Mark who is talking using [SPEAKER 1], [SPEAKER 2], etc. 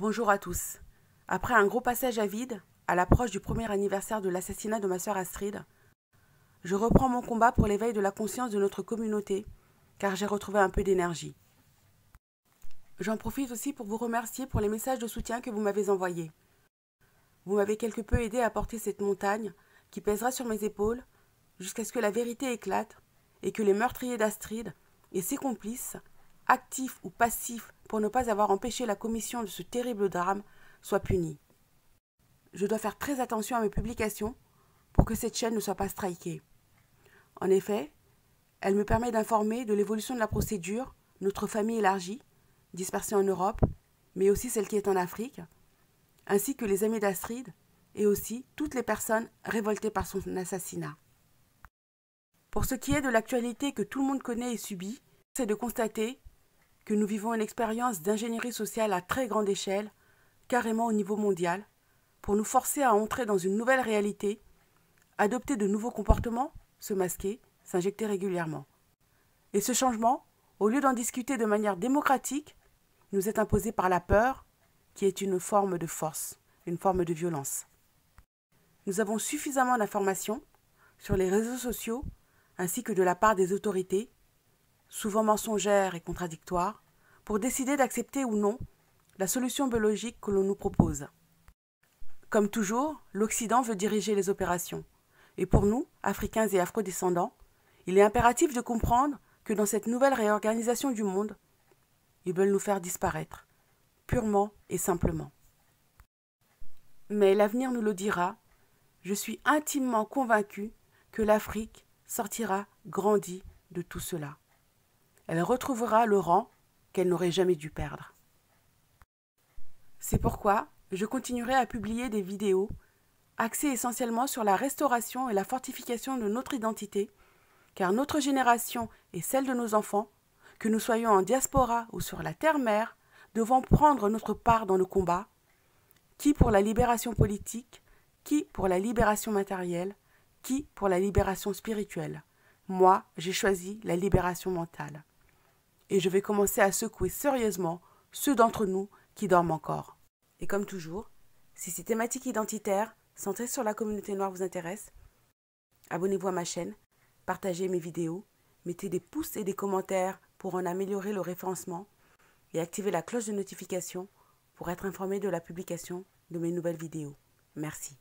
[SPEAKER 1] Bonjour à tous. Après un gros passage à vide, à l'approche du premier anniversaire de l'assassinat de ma sœur Astrid, je reprends mon combat pour l'éveil de la conscience de notre communauté, car j'ai retrouvé un peu d'énergie. J'en profite aussi pour vous remercier pour les messages de soutien que vous m'avez envoyés. Vous m'avez quelque peu aidé à porter cette montagne qui pèsera sur mes épaules jusqu'à ce que la vérité éclate et que les meurtriers d'Astrid et ses complices, actifs ou passifs pour ne pas avoir empêché la commission de ce terrible drame, soient punis. Je dois faire très attention à mes publications pour que cette chaîne ne soit pas strikée. En effet, elle me permet d'informer de l'évolution de la procédure, notre famille élargie, dispersée en Europe, mais aussi celle qui est en Afrique, ainsi que les amis d'Astrid et aussi toutes les personnes révoltées par son assassinat. Pour ce qui est de l'actualité que tout le monde connaît et subit, c'est de constater que nous vivons une expérience d'ingénierie sociale à très grande échelle, carrément au niveau mondial, pour nous forcer à entrer dans une nouvelle réalité, adopter de nouveaux comportements, se masquer, s'injecter régulièrement. Et ce changement, au lieu d'en discuter de manière démocratique, nous est imposé par la peur, qui est une forme de force, une forme de violence. Nous avons suffisamment d'informations sur les réseaux sociaux ainsi que de la part des autorités, souvent mensongères et contradictoires, pour décider d'accepter ou non la solution biologique que l'on nous propose. Comme toujours, l'Occident veut diriger les opérations. Et pour nous, Africains et Afro-descendants, il est impératif de comprendre que dans cette nouvelle réorganisation du monde, ils veulent nous faire disparaître, purement et simplement. Mais l'avenir nous le dira, je suis intimement convaincue que l'Afrique sortira grandie de tout cela. Elle retrouvera le rang qu'elle n'aurait jamais dû perdre. C'est pourquoi je continuerai à publier des vidéos axées essentiellement sur la restauration et la fortification de notre identité, car notre génération et celle de nos enfants, que nous soyons en diaspora ou sur la terre-mère, devons prendre notre part dans le combat, qui pour la libération politique, qui pour la libération matérielle, qui pour la libération spirituelle. Moi, j'ai choisi la libération mentale. Et je vais commencer à secouer sérieusement ceux d'entre nous qui dorment encore. Et comme toujours, si ces thématiques identitaires centrées sur la communauté noire vous intéressent, abonnez-vous à ma chaîne, partagez mes vidéos, mettez des pouces et des commentaires pour en améliorer le référencement et activez la cloche de notification pour être informé de la publication de mes nouvelles vidéos. Merci.